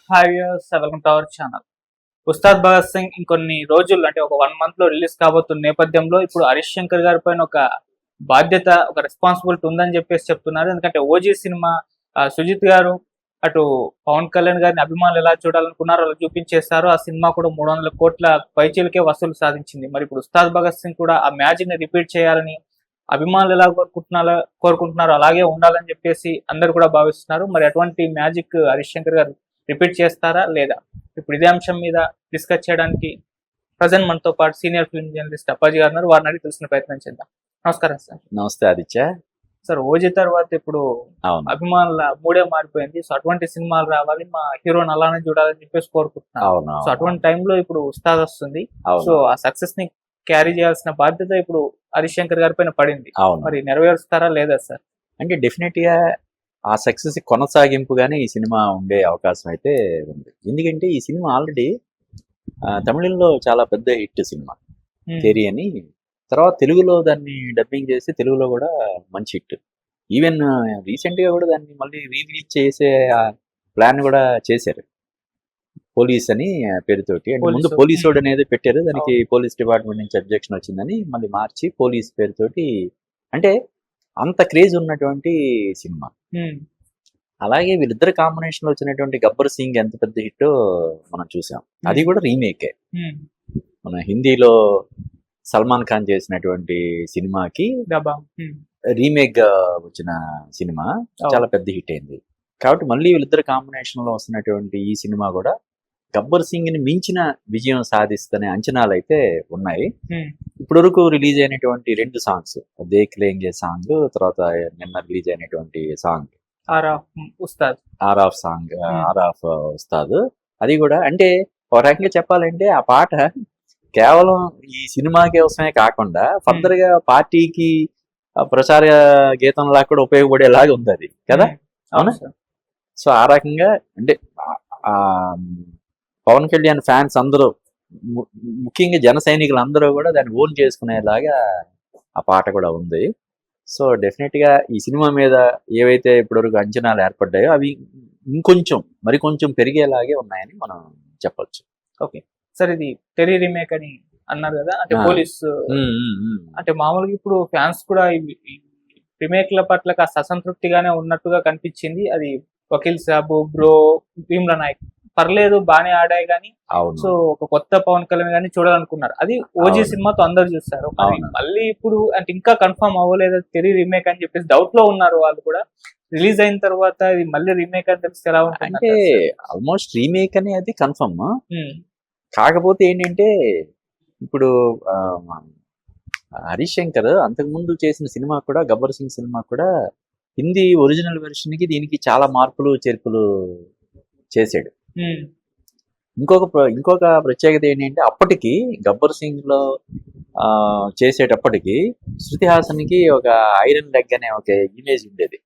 Hi viewers, welcome to our channel. Ustaad Bhagat Singh ఇంకొన్ని రోజులు అంటే ఒక 1 month లో రిలీజ్ కాబోతున్న నేపథ్యంలో ఇప్పుడు హరీష్ శంకర్ గారి పైన ఒక బాధ్యత, ఒక రెస్పాన్సిబిలిటీ ఉందని చెప్పేసి చెప్తున్నారు. ఎందుకంటే ఓజీ సినిమా సుజిత్ గారు అటు పవన్ కళ్యాణ్ గారిని అభిమానులు ఎలా చూడాలనుకున్నారో అలా చూపించేశారు. ఆ సినిమా కూడా 300 కోట్ల పైచీలకే వసూలు సాధించింది. మరి ఇప్పుడు ఉస్తాద్ భగత్ సింగ్ కూడా ఆ మ్యాజిక్ ని రిపీట్ చేయాలని అభిమానులు ఎలా కోరుకుంటున్నారో అలాగే ఉండాలని చెప్పేసి అందరు కూడా భావిస్తున్నారు. మరి అటువంటి మ్యాజిక్ హరీష్ శంకర్ గారు రిపీట్ చేస్తారా లేదా? ఇప్పుడు ఇదే అంశం మీద డిస్కస్ చేయడానికి ప్రజెంట్ మనతో పాటు సీనియర్ ఫిల్మ్ జర్నలిస్ట్ అప్పాజీ గారు ఉన్నారు. వారిని అడిగి తెలిసిన ప్రయత్నం చేద్దాం. నమస్కారం సార్. నమస్తే ఆదిత్య. సార్, ఓజీ తర్వాత ఇప్పుడు అవును అభిమానుల మూడే మారిపోయింది. సో అటువంటి సినిమాలు రావాలి, మా హీరోని అలానే చూడాలని చెప్పేసి కోరుకుంటున్నారు. అవును సో అటువంటి టైంలో ఇప్పుడు ఉస్తాద్ వస్తుంది. అవును సో ఆ సక్సెస్ ని క్యారీ చేయాల్సిన బాధ్యత ఇప్పుడు హరీష్ శంకర్ గారి పైన పడింది. అవును మరి నెరవేరుస్తారా లేదా సార్? అంటే డెఫినెట్ గా ఆ సక్సెస్ కొనసాగింపుగానే ఈ సినిమా ఉండే అవకాశం అయితే ఉంది. ఎందుకంటే ఈ సినిమా ఆల్రెడీ తమిళంలో చాలా పెద్ద హిట్ సినిమా తెరి అని. తర్వాత తెలుగులో దాన్ని డబ్బింగ్ చేసి తెలుగులో కూడా మంచి హిట్. ఈవెన్ రీసెంట్ గా కూడా దాన్ని మళ్ళీ రిలీజ్ చేసే ప్లాన్ కూడా చేశారు, పోలీస్ అని పేరుతోటి. అంటే ముందు పోలీసు వాడు అనేది పెట్టారు, దానికి పోలీస్ డిపార్ట్మెంట్ నుంచి అబ్జెక్షన్ వచ్చిందని మళ్ళీ మార్చి పోలీస్ పేరుతోటి. అంటే అంత క్రేజ్ ఉన్నటువంటి సినిమా. అలాగే వీళ్ళిద్దరు కాంబినేషన్ లో వచ్చినటువంటి గబ్బర్ సింగ్ ఎంత పెద్ద హిట్ మనం చూసాం. అది కూడా రీమేకే. మన హిందీలో సల్మాన్ ఖాన్ చేసినటువంటి సినిమాకి రీమేక్ గా వచ్చిన సినిమా చాలా పెద్ద హిట్ అయింది. కాబట్టి మళ్ళీ వీళ్ళిద్దరు కాంబినేషన్ లో వస్తున్నటువంటి ఈ సినిమా కూడా గబ్బర్ సింగ్ ని మించిన విజయం సాధిస్తనే అంచనాలు అయితే ఉన్నాయి. ఇప్పటి వరకు రిలీజ్ అయినటువంటి 2 సాంగ్స్, దేఖ్ లేంగే సాంగ్, తర్వాత నిన్న రిలీజ్ అయినటువంటి సాంగ్ ఆర్ ఆఫ్ సాంగ్, ఆర్ ఆఫ్ ఉస్తాద్. అది కూడా అంటే ఒక రకంగా చెప్పాలంటే ఆ పాట కేవలం ఈ సినిమా కోసమే కాకుండా ఫర్దర్ గా పార్టీకి ప్రచార గీతంలా కూడా ఉపయోగపడేలాగా ఉంది అది కదా. అవునా? సో ఆ రకంగా అంటే పవన్ కళ్యాణ్ ఫ్యాన్స్ అందరూ, ముఖ్యంగా జన సైనికులు అందరూ కూడా దాన్ని ఓన్ చేసుకునేలాగా ఆ పాట కూడా ఉంది. సో డెఫినెట్ గా ఈ సినిమా మీద ఏవైతే ఇప్పటివరకు అంచనాలు ఏర్పడ్డాయో అవి మరికొంచెం పెరిగేలాగే ఉన్నాయని మనం చెప్పొచ్చు. ఓకే సార్, ఇది టెరీ రీమేక్ అని అన్నారు కదా, అంటే పోలీస్ అంటే మామూలుగా ఇప్పుడు ఫ్యాన్స్ కూడా రీమేక్ల పట్ల కాస్త అసంతృప్తిగానే ఉన్నట్టుగా కనిపించింది. అది వకీల్ సాబు, బ్రో, భీమ్లా నాయక్ పర్లేదు, బానే ఆడాయి కానీ సో ఒక కొత్త పవన్ కళ్యాణ్ గానీ చూడాలనుకున్నారు. అది ఓజీ సినిమాతో అందరు చూస్తారు. మళ్ళీ ఇప్పుడు అంటే ఇంకా కన్ఫర్మ్ అవ్వలేదు తెరీ రీమేక్ అని చెప్పేసి డౌట్ లో ఉన్నారు వాళ్ళు కూడా. రిలీజ్ అయిన తర్వాత ఇది మళ్ళీ రీమేక్ అని తెలిసి ఎలా ఉంటుంది అంటే ఆల్మోస్ట్ రీమేక్ అని అది కన్ఫర్మ్. కాకపోతే ఏంటంటే ఇప్పుడు హరీష్ శంకర్ అంతకుముందు చేసిన సినిమా కూడా, గబ్బర్ సింగ్ సినిమా కూడా హిందీ ఒరిజినల్ వెర్షన్ కి దీనికి చాలా మార్పులు చేర్పులు చేశాడు. ఇంకొక ప్రత్యేకత ఏంటంటే అప్పటికి గబ్బర్ సింగ్ లో చేసేటప్పటికి శృతి హాసన్కి ఒక ఐరన్ లెగ్ అనే ఒక ఇమేజ్ ఉండేది.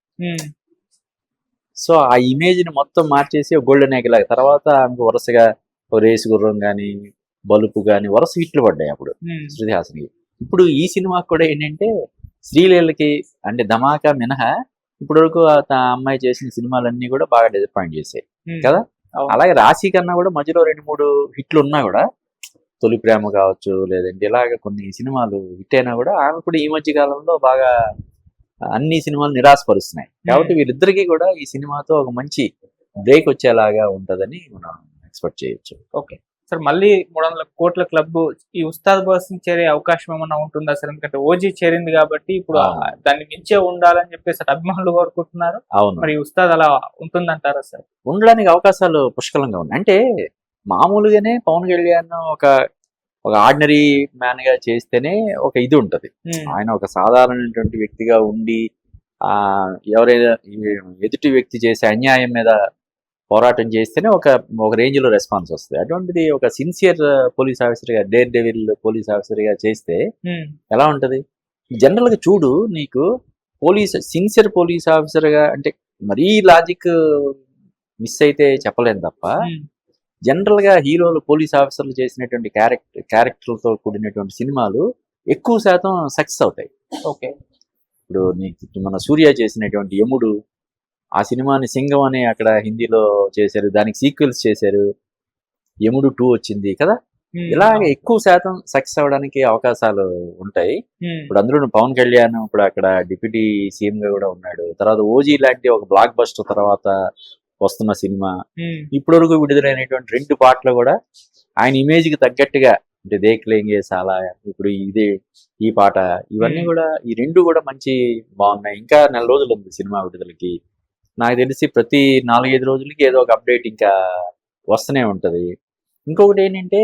సో ఆ ఇమేజ్ ని మొత్తం మార్చేసి గోల్డెన్ ఎగ్ లాగా తర్వాత వరుసగా రేసు గుర్రం గాని, బలుపు గాని వరుస హిట్లు పడ్డాయి అప్పుడు శృతి హాసన్కి. ఇప్పుడు ఈ సినిమా కూడా ఏంటంటే శ్రీలీలకి అంటే ధమాకా మినహా ఇప్పటి వరకు ఆ అమ్మాయి చేసిన సినిమాలన్నీ కూడా బాగా డిసప్పాయింట్ చేశాయి కదా. అలాగే రాశి కన్నా కూడా మధ్యలో 2-3 హిట్లు ఉన్నా కూడా, తొలి ప్రేమ కావచ్చు, లేదంటే ఇలాగ కొన్ని సినిమాలు హిట్ అయినా కూడా ఆమె కూడా ఈ మధ్య కాలంలో బాగా అన్ని సినిమాలు నిరాశపరుస్తున్నాయి. కాబట్టి వీళ్ళిద్దరికీ కూడా ఈ సినిమాతో ఒక మంచి బ్రేక్ వచ్చేలాగా ఉంటదని మనం ఎక్స్పెక్ట్ చేయొచ్చు. ఓకే సార్, మళ్ళీ 300 కోట్ల క్లబ్ ఈ ఉస్తాద్ భగత్ సింగ్ చేరే అవకాశం ఏమన్నా ఉంటుందా సార్? ఎందుకంటే ఓజీ చేరింది కాబట్టి ఇప్పుడు దాన్ని మించే ఉండాలని చెప్పేసి అభిమానులు కోరుకుంటున్నారు. అవును, మరి ఉస్తాద్ అలా ఉంటుందంటారా సార్? ఉండడానికి అవకాశాలు పుష్కలంగా ఉన్నాయి. అంటే మామూలుగానే పవన్ కళ్యాణ్ ఒక ఆర్డినరీ మ్యాన్ గా చేస్తేనే ఒక ఇది ఉంటది. ఆయన ఒక సాధారణమైనటువంటి వ్యక్తిగా ఉండి ఎవరైనా ఎదుటి వ్యక్తి చేసే అన్యాయం మీద పోరాటం చేస్తేనే ఒక రేంజ్ లో రెస్పాన్స్ వస్తుంది. అటువంటిది ఒక సిన్సియర్ పోలీస్ ఆఫీసర్ గా, డేర్ డెవిల్ పోలీస్ ఆఫీసర్ గా చేస్తే ఎలా ఉంటది? జనరల్ గా చూడు, నీకు సిన్సియర్ పోలీస్ ఆఫీసర్ గా అంటే మరీ లాజిక్ మిస్ అయితే చెప్పలేను తప్ప, జనరల్ గా హీరోలు పోలీస్ ఆఫీసర్లు చేసినటువంటి క్యారెక్టర్లతో కూడినటువంటి సినిమాలు ఎక్కువ శాతం సక్సెస్ అవుతాయి. ఓకే, ఇప్పుడు నీకు మన సూర్య చేసినటువంటి యముడు, ఆ సినిమాని సింగం అని అక్కడ హిందీలో చేశారు, దానికి సీక్వెల్స్ చేశారు, యముడు 2 వచ్చింది కదా. ఇలాగే ఎక్కువ శాతం సక్సెస్ అవ్వడానికి అవకాశాలు ఉంటాయి. ఇప్పుడు అందులో పవన్ కళ్యాణ్ ఇప్పుడు అక్కడ డిప్యూటీ సీఎం గా కూడా ఉన్నాడు. తర్వాత ఓజీ లాంటి ఒక బ్లాక్ బస్టర్ తర్వాత వస్తున్న సినిమా, ఇప్పటి వరకు విడుదలైనటువంటి 2 పాటలు కూడా ఆయన ఇమేజ్ కి తగ్గట్టుగా, అంటే దేఖ్లేంగే సాలా, ఇప్పుడు ఇదే ఈ పాట, ఇవన్నీ కూడా ఈ 2 కూడా మంచి బాగున్నాయి. ఇంకా నెల రోజులు ఉంది సినిమా విడుదలకి. నాకు తెలిసి ప్రతి 4-5 రోజులకి ఏదో ఒక అప్డేట్ ఇంకా వస్తూనే ఉంటది. ఇంకొకటి ఏంటంటే,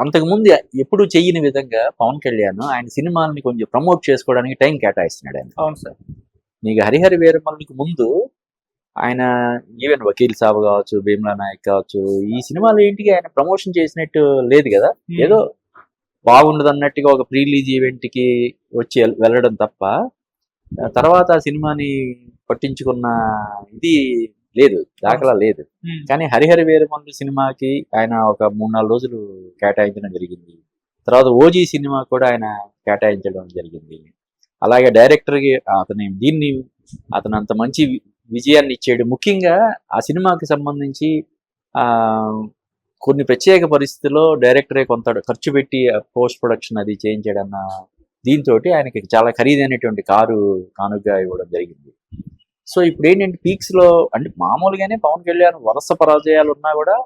అంతకుముందు ఎప్పుడు చెయ్యని విధంగా పవన్ కళ్యాణ్ ఆయన సినిమాలని కొంచెం ప్రమోట్ చేసుకోవడానికి టైం కేటాయిస్తున్నాడు ఆయన. అవును సార్. నీకు హరిహర వీరమల్లుకి ముందు ఆయన ఈవెన్ వకీల్ సాబ్ కావచ్చు, భీమ్లా నాయక్ కావచ్చు, ఈ సినిమాలు ఏంటికి ఆయన ప్రమోషన్ చేసినట్టు లేదు కదా. ఏదో బాగుండదు అన్నట్టుగా ఒక ప్రీ రిలీజ్ ఈవెంట్ కి వచ్చి వెళ్ళడం తప్ప తర్వాత ఆ సినిమాని పట్టించుకున్న ఇది లేదు, దాఖలా లేదు. కానీ హరిహర వీరమల్లు సినిమాకి ఆయన ఒక 3-4 రోజులు కేటాయించడం జరిగింది. తర్వాత ఓజీ సినిమా కూడా ఆయన కేటాయించడం జరిగింది. అలాగే డైరెక్టర్కి అతను అంత మంచి విజయాన్ని ఇచ్చాడు. ముఖ్యంగా ఆ సినిమాకి సంబంధించి కొన్ని ప్రత్యేక పరిస్థితుల్లో డైరెక్టరే కొంత ఖర్చు పెట్టి పోస్ట్ ప్రొడక్షన్ అది చేయించాడన్న దీంతో ఆయనకి చాలా ఖరీదైనటువంటి కారు కానుకగా ఇవ్వడం జరిగింది. సో ఇప్పుడు ఏంటంటే పీక్స్ లో, అంటే మామూలుగానే పవన్ కళ్యాణ్ వరుస పరాజయాలు ఉన్నా కూడా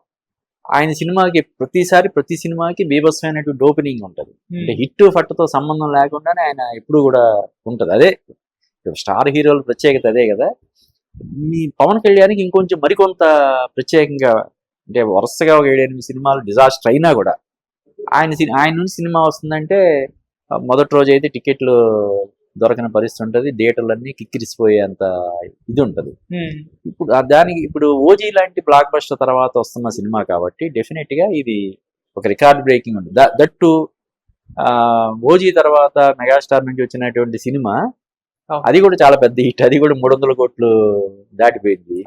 ఆయన సినిమాకి ప్రతి సినిమాకి బీభత్సమైనటువంటి ఓపెనింగ్ ఉంటుంది. అంటే హిట్ ఫట్టుతో సంబంధం లేకుండానే ఆయన ఎప్పుడు కూడా ఉంటది. అదే స్టార్ హీరోల ప్రత్యేకత అదే కదా. ఈ పవన్ కళ్యాణ్కి ఇంకొంచెం మరికొంత ప్రత్యేకంగా, అంటే వరుసగా ఒక 7-8 సినిమాలు డిజాస్టర్ అయినా కూడా ఆయన నుంచి సినిమా వస్తుందంటే మొదటి రోజు అయితే టికెట్లు దొరకని పరిస్థితి ఉంటుంది, థియేటర్లన్నీ కిక్కిరిసిపోయేంత ఇది ఉంటుంది. ఇప్పుడు ఓజీ లాంటి బ్లాక్ బస్టర్ తర్వాత వస్తున్న సినిమా కాబట్టి డెఫినెట్ గా ఇది ఒక రికార్డ్ బ్రేకింగ్ ఉంటుంది. దట్టు ఓజీ తర్వాత మెగాస్టార్ నుంచి వచ్చినటువంటి సినిమా, అది కూడా చాలా పెద్ద హిట్, అది కూడా 300 కోట్లు దాటిపోయింది.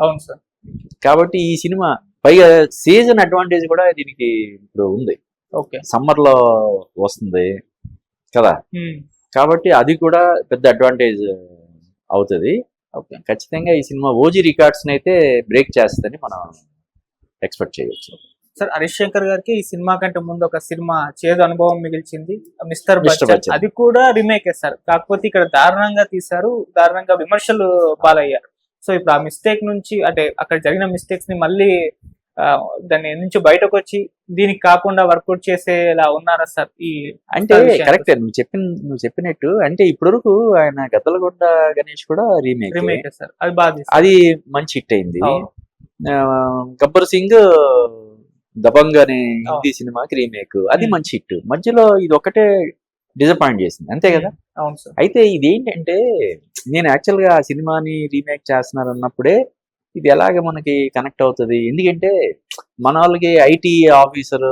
కాబట్టి ఈ సినిమా పైగా సీజన్ అడ్వాంటేజ్ కూడా దీనికి ఇప్పుడు ఉంది. సమ్మర్ లో వస్తుంది కదా, కాబట్టి అది కూడా పెద్ద అడ్వాంటేజ్ అవుతుంది. ఖచ్చితంగా ఈ సినిమా ఓజీ రికార్డ్స్ అయితే బ్రేక్ చేస్తుందని మనం ఎక్స్పెక్ట్ చేయవచ్చు. సార్, హరీష్ శంకర్ గారికి ఈ సినిమా కంటే ముందు ఒక సినిమా చేదు అనుభవం మిగిల్చింది, మిస్టర్ బచ్చన్. అది కూడా రీమేక్ సార్, కాకపోతే ఇక్కడ దారుణంగా తీశారు, దారుణంగా విమర్శలు పాలయ్యారు. సో ఇప్పుడు ఆ మిస్టేక్ నుంచి, అంటే అక్కడ జరిగిన మిస్టేక్స్ ని మళ్ళీ దాని నుంచి బయటకు వచ్చి దీనికి కాకుండా వర్కౌట్ చేసేలా ఉన్నారా సార్? ఈ అంటే కరెక్ట్ నువ్వు చెప్పినట్టు, అంటే ఇప్పటివరకు ఆయన గద్దలగొండ గణేష్ కూడా రీమేక్ సార్, అది బాగా, అది మంచి హిట్ అయింది. గబ్బర్ సింగ్ దబంగ్ అనే హిందీ సినిమాకి రీమేక్, అది మంచి హిట్. మధ్యలో ఇది ఒకటే డిసప్పాయింట్ చేసింది, అంతే కదా. అవును సార్. అయితే ఇదేంటంటే, నేను యాక్చువల్ గా ఆ సినిమాని రీమేక్ చేస్తున్నారు అన్నప్పుడే ఇది ఎలాగ మనకి కనెక్ట్ అవుతుంది, ఎందుకంటే మన వాళ్ళకి IT officer,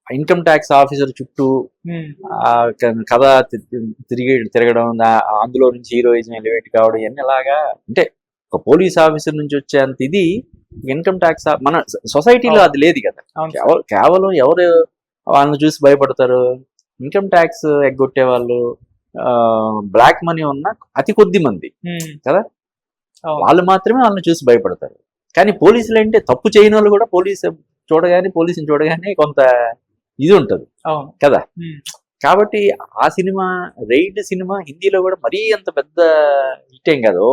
income tax officer చుట్టూ కథ తిరగడం, అందులో నుంచి హీరోయిజం ఎలివేట్ కావడం, ఇవన్నీ ఎలాగా అంటే ఒక పోలీస్ ఆఫీసర్ నుంచి వచ్చేంత ఇది ఇన్కమ్ ట్యాక్స్ మన సొసైటీలో అది లేదు కదా. కేవలం ఎవరు వాళ్ళని చూసి భయపడతారు, ఇన్కమ్ ట్యాక్స్ ఎగ్గొట్టే వాళ్ళు, బ్లాక్ మనీ ఉన్న అతి కొద్ది మంది కదా, వాళ్ళు మాత్రమే వాళ్ళని చూసి భయపడతారు. కానీ పోలీసులు అంటే తప్పు చేయని వాళ్ళు కూడా పోలీసుని చూడగానే కొంత ఇది ఉంటుంది కదా. కాబట్టి ఆ సినిమా రైడ్ సినిమా హిందీలో కూడా మరీ అంత పెద్ద హిట్ ఏం కాదు,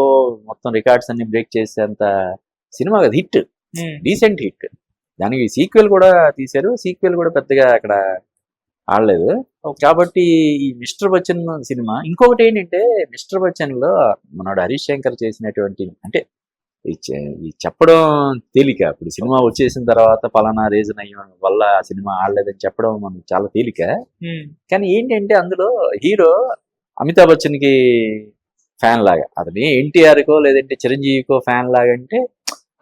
మొత్తం రికార్డ్స్ అన్ని బ్రేక్ చేసేంత సినిమా కదా, హిట్, డీసెంట్ హిట్. దానికి సీక్వెల్ కూడా తీశారు, సీక్వెల్ కూడా పెద్దగా అక్కడ ఆడలేదు. కాబట్టి ఈ మిస్టర్ బచ్చన్ సినిమా, ఇంకొకటి ఏంటంటే మిస్టర్ బచ్చన్ లో మనోడు హరీష్ శంకర్ చేసినటువంటి, అంటే ఈ చెప్పడం తేలిక, ఇప్పుడు సినిమా వచ్చేసిన తర్వాత పలానా రీజన్ అయ్యే వల్ల ఆ సినిమా ఆడలేదని చెప్పడం మనం చాలా తేలిక. కానీ ఏంటంటే అందులో హీరో అమితాబ్ బచ్చన్ కి ఫ్యాన్ లాగా, అతని ఎన్టీఆర్ కో లేదంటే చిరంజీవికో ఫ్యాన్ లాగా, అంటే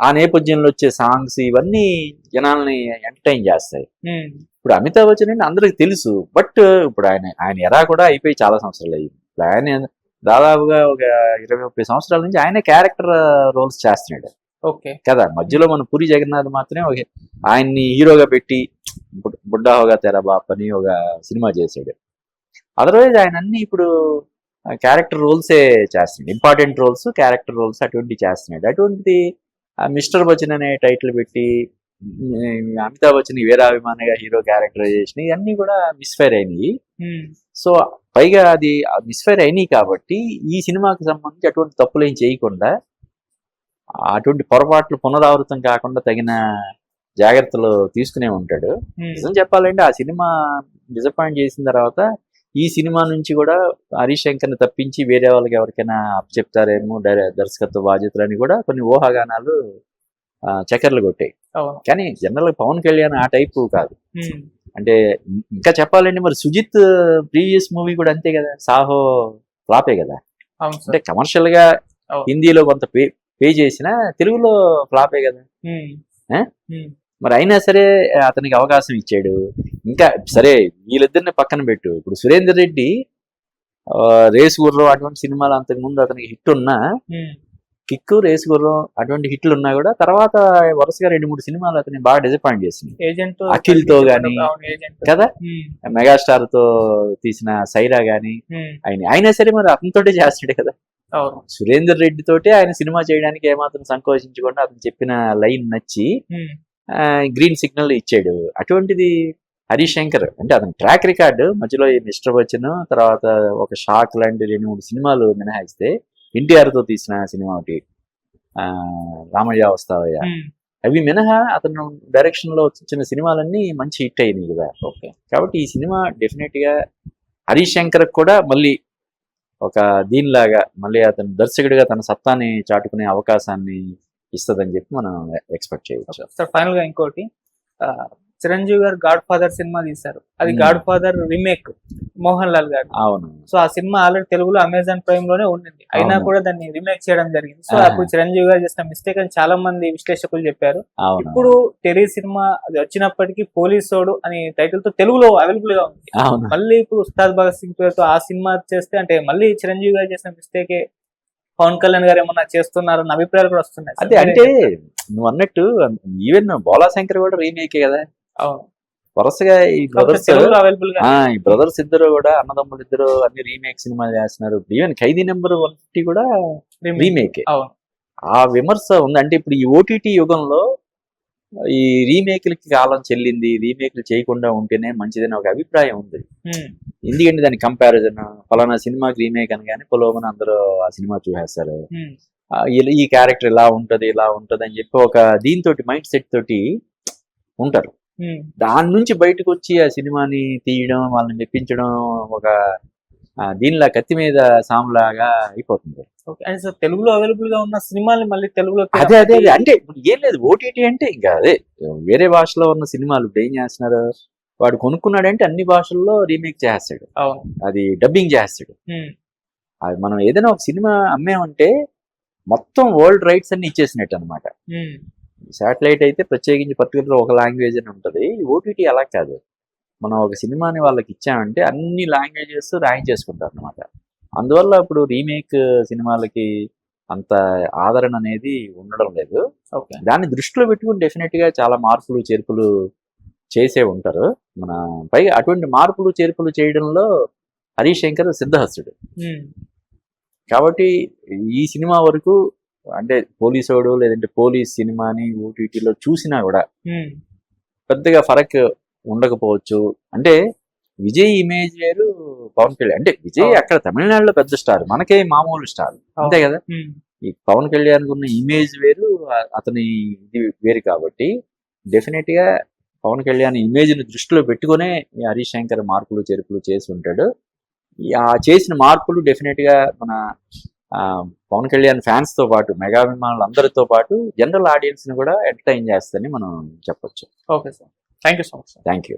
ఆ నేపథ్యంలో వచ్చే సాంగ్స్ ఇవన్నీ జనాల్ని ఎంటర్టైన్ చేస్తాయి. ఇప్పుడు అమితాబ్ బచ్చన్ అంటే అందరికి తెలుసు, బట్ ఇప్పుడు ఆయన ఎరా కూడా అయిపోయి చాలా సంవత్సరాలు అయ్యింది. ఇప్పుడు ఆయన దాదాపుగా ఒక 20-30 సంవత్సరాల నుంచి ఆయన క్యారెక్టర్ రోల్స్ చేస్తున్నాడు కదా. మధ్యలో మన పూరి జగన్నాథ్ మాత్రమే ఆయన్ని హీరోగా పెట్టి బుడ్డా హోగా తెరా బాప్ అని ఒక సినిమా చేశాడు. అదర్వైజ్ ఆయన అన్ని ఇప్పుడు క్యారెక్టర్ రోల్సే చేస్తున్నాడు, ఇంపార్టెంట్ రోల్స్, క్యారెక్టర్ రోల్స్ అటువంటివి చేస్తున్నాడు. అటువంటిది మిస్టర్ బచ్చన్ అనే టైటిల్ పెట్టి అమితాబ్ బచ్చన్ వీరాభిమానిగా హీరో క్యారెక్టరైజేషన్ ఇవన్నీ కూడా మిస్ఫైర్ అయినాయి. సో పైగా అది మిస్ఫైర్ అయినాయి కాబట్టి ఈ సినిమాకి సంబంధించి అటువంటి తప్పులు ఏం చేయకుండా, అటువంటి పొరపాట్లు పునరావృతం కాకుండా తగిన జాగ్రత్తలు తీసుకునే ఉంటాడు. నిజం చెప్పాలంటే ఆ సినిమా డిసప్పాయింట్ చేసిన తర్వాత ఈ సినిమా నుంచి కూడా హరీష్ శంకర్ని తప్పించి వేరే వాళ్ళకి ఎవరికైనా చెప్తారేమో దర్శకత్వ బాధ్యతలని కూడా కొన్ని ఊహాగానాలు చక్కర్లు కొట్టాయి. కానీ జనరల్ పవన్ కళ్యాణ్ ఆ టైపు కాదు. అంటే ఇంకా చెప్పాలంటే మరి సుజిత్ ప్రీవియస్ మూవీ కూడా అంతే కదా, సాహో ఫ్లాపే కదా. అంటే కమర్షియల్ గా హిందీలో కొంత పే చేసినా తెలుగులో ఫ్లాపే కదా. మరి అయినా సరే అతనికి అవకాశం ఇచ్చాడు. ఇంకా సరే వీళ్ళిద్దరిని పక్కన పెట్టు, ఇప్పుడు సురేందర్ రెడ్డి రేసు గుర్రం అటువంటి సినిమాలు అంతకుముందు అతనికి హిట్ ఉన్నా, కిక్కు రేసు గుర్రం అటువంటి హిట్లు ఉన్నా కూడా తర్వాత వరుసగా 2-3 సినిమాలు అతని బాగా డిసప్పాయింట్ చేసింది. అఖిల్ తో గానీ కదా, మెగాస్టార్ తో తీసిన సైరా గానీ అయినా సరే మరి అతనితోటే చేస్తాడు కదా. సురేందర్ రెడ్డి తోటే ఆయన సినిమా చేయడానికి ఏమాత్రం సంకోచించకుండా అతను చెప్పిన లైన్ నచ్చి గ్రీన్ సిగ్నల్ ఇచ్చాడు. అటువంటిది హరీష్ శంకర్ అంటే అతని ట్రాక్ రికార్డు మధ్యలో ఈ మిస్టర్ బచ్చన్ తర్వాత ఒక షాక్ లాంటి 2-3 సినిమాలు మినహాయిస్తే, ఎన్టీఆర్ తో తీసిన సినిమా ఒకటి రామయ్య వస్తావయ్య, అవి మినహా అతను డైరెక్షన్ లో వచ్చిన సినిమాలన్నీ మంచి హిట్ అయినాయి కదా. కాబట్టి ఈ సినిమా డెఫినెట్ గా హరీష్ శంకర్ కూడా మళ్ళీ ఒక దీనిలాగా మళ్ళీ అతను దర్శకుడిగా తన సత్తాని చాటుకునే అవకాశాన్ని ఇస్తుందని చెప్పి మనం ఎక్స్పెక్ట్ చేయవచ్చు. సార్ ఫైనల్ గా ఇంకోటి, చిరంజీవి గారు గాడ్ ఫాదర్ సినిమా తీశారు, అది God father remake Mohan Lal గారు. అవును. సో ఆ సినిమా ఆల్రెడీ తెలుగులో అమెజాన్ ప్రైమ్ లోనే ఉండింది, అయినా కూడా దాన్ని రీమేక్ చేయడం జరిగింది. సో అప్పుడు చిరంజీవి గారు చేసిన మిస్టేక్ అని చాలా మంది విశ్లేషకులు చెప్పారు. ఇప్పుడు తెలుగు సినిమా అది వచ్చినప్పటికీ పోలీసోడు అనే టైటిల్ తో తెలుగులో అవైలబుల్ గా ఉంది. మళ్ళీ ఇప్పుడు ఉస్తాద్ భగత్ సింగ్ పేరుతో ఆ సినిమా చేస్తే అంటే మళ్ళీ చిరంజీవి గారు చేసిన మిస్టేకే పవన్ కళ్యాణ్ గారు ఏమన్నా చేస్తున్నారన్న అభిప్రాయాలు కూడా వస్తున్నాయి. అదే అంటే నువ్వు అన్నట్టు ఈవెన్ బోలా శంకర్ కూడా రీమేకే కదా. వరుసగా ఈ బ్రదర్స్ ఇద్దరు కూడా, అన్నదమ్ములు ఇద్దరు అన్ని రీమేక్ సినిమాలు చేస్తున్నారు. ఈవెన్ ఖైదీ నెంబర్ 150 కూడా రీమేక్. ఆ విమర్శ ఉంది. అంటే ఇప్పుడు ఈ ఓటీటీ యుగంలో ఈ రీమేక్లకి కాలం చెల్లింది, రీమేక్లు చేయకుండా ఉంటేనే మంచిదని ఒక అభిప్రాయం ఉంది. ఎందుకంటే దాని కంపారిజన్ ఫలానా సినిమాకి రీమేక్ అనగానే పొలోమని అందరూ ఆ సినిమా చూసేస్తారు, ఈ క్యారెక్టర్ ఇలా ఉంటది అని చెప్పి ఒక దీంతో మైండ్ సెట్ తోటి ఉంటారు. దాని నుంచి బయటకు వచ్చి ఆ సినిమాని తీయడం, వాళ్ళని మెప్పించడం ఒక దీనిలా కత్తి మీద సాములాగా అయిపోతుంది. తెలుగులో అవైలబుల్ గా ఉన్న సినిమాలు మళ్ళీ తెలుగులో అదే అంటే ఏం లేదు, ఓటీటీ అంటే ఇంకా అదే వేరే భాషలో ఉన్న సినిమాలు ఇప్పుడు ఏం చేస్తున్నారు, వాడు కొనుక్కున్నాడంటే అన్ని భాషల్లో రీమేక్ చేస్తాడు, అది డబ్బింగ్ చేస్తాడు. అది మనం ఏదైనా ఒక సినిమా అమ్మేమంటే మొత్తం వరల్డ్ రైట్స్ అన్ని ఇచ్చేసినట్టు అనమాట. శాటిలైట్ అయితే ప్రత్యేకించి పర్టికులర్ ఒక లాంగ్వేజ్ అని ఉంటుంది. ఓటీటీ అలా కాదు, మనం ఒక సినిమాని వాళ్ళకి ఇచ్చామంటే అన్ని లాంగ్వేజెస్ రాయించేసుకుంటారు అనమాట. అందువల్ల ఇప్పుడు రీమేక్ సినిమాలకి అంత ఆదరణ అనేది ఉండడం లేదు. దాన్ని దృష్టిలో పెట్టుకుని డెఫినెట్ గా చాలా మార్పులు చేర్పులు చేసే ఉంటారు. మన పైగా అటువంటి మార్పులు చేర్పులు చేయడంలో హరీష్ శంకర్ సిద్ధహస్తుడు. కాబట్టి ఈ సినిమా వరకు అంటే పోలీసోడు లేదంటే పోలీస్ సినిమాని ఓటీటీలో చూసినా కూడా పెద్దగా ఫరక్ ఉండకపోవచ్చు. అంటే విజయ్ ఇమేజ్ వేరు, పవన్ కళ్యాణ్ అంటే విజయ్ అక్కడ తమిళనాడులో పెద్ద స్టార్, మనకే మామూలు స్టార్ అంతే కదా. ఈ పవన్ కళ్యాణ్ ఉన్న ఇమేజ్ వేరు, అతని ఇది వేరు. కాబట్టి డెఫినెట్ గా పవన్ కళ్యాణ్ ఇమేజ్ ని దృష్టిలో పెట్టుకునే హరీష్ శంకర్ మార్పులు చేర్పులు చేసి ఉంటాడు. ఆ చేసిన మార్పులు డెఫినెట్ గా మన పవన్ కళ్యాణ్ ఫ్యాన్స్ తో పాటు మెగాభిమానులు అందరితో పాటు జనరల్ ఆడియన్స్ ని కూడా ఎంటర్టైన్ చేస్తారని మనం చెప్పొచ్చు. Okay sir, thank you so much. Thank you.